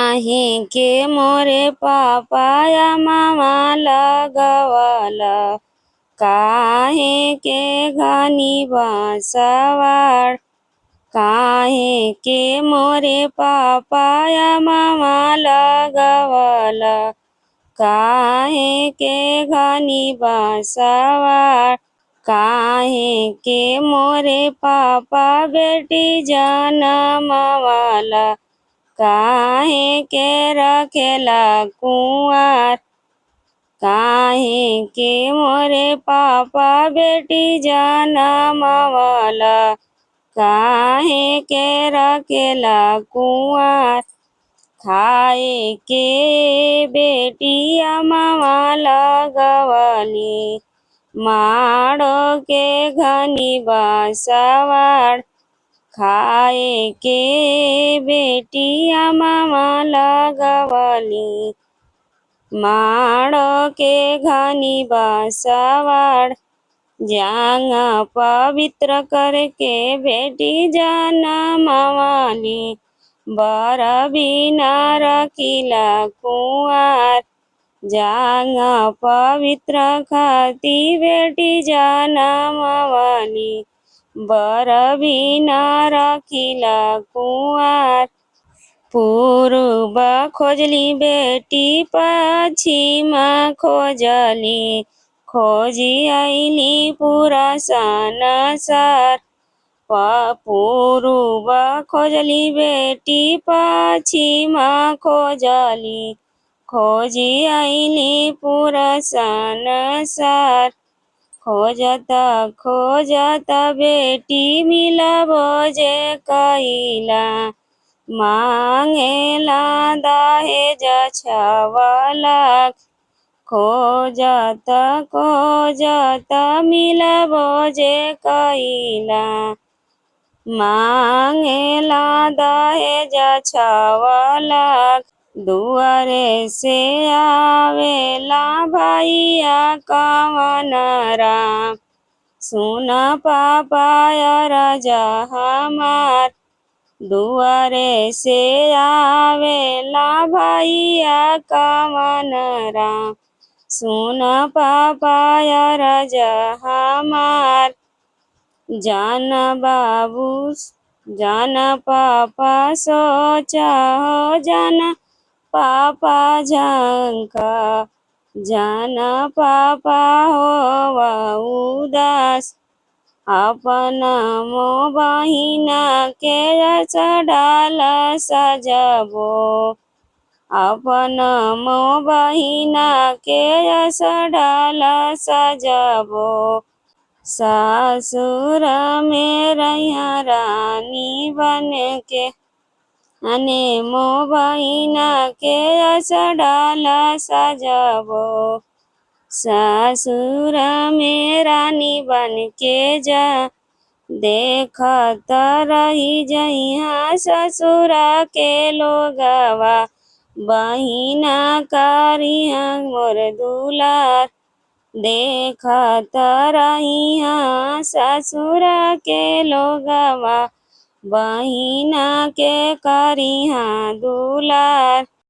काहे के मोरे पापाया मामा लगवला, काहे के घनी बांसवाड़, काहे के मोरे पापाया मामा लगवला, काहे के घनी बांसवाड़, काहे के मोरे पापा बेटी जनमवाला, काहे के रखेला कुंवार, काहे के मोरे पापा बेटी जनमवाला, काहे के रखेला कुंवार, खाए के बेटिया मामा लगवली, माड़ो के घनी बांसवाड़, खाए के बेटिया मामा लगवली, माड़ो के घनी बांसवाड़, जांग पवित्र करके बेटी जनमवाली, बर बिना रखिला कुंवार, जांग पवित्र खाती बेटी जनमवाली, बर बिना रखिला कुंवार, पूर्व खोजली बेटी पश्चिम खोजली, खोजी आईली पूरा संसार, पूर्व खोजली बेटी पश्चिम खोजली, खोजी आईली पूरा संसार, खोजत खोजत बेटी मिलबो जे कइला, मांगेला दहेज 6 लाख, खोजत खोजत मिलबो जे कइला, मांगेला दहेज 6 लाख, दुआरे से आवेला भैया कवन राम, सुन पापाया राजा हमार, दुआरे से आवेला भैया कवन राम, सुन पापाया राजा हमार, जान बाबू जान पापा सोचा हो, जान पापा झंका, जान पापा होवा उदास, अपन मो बहिना के चढ़ाल सजबो, अपन मो बहिना के चढ़ाल सजबो, ससुर में रहिया रानी बन के, अने मो बहिना के चढ़ाल सजबो, ससुर में रानी बन के जा, देखत रही जइहा ससुर के लोगवा, बहिना करिहा मोर दुलार, देखत रहिहा ससुर के लोगवा, बहिना के करिहा दुलार।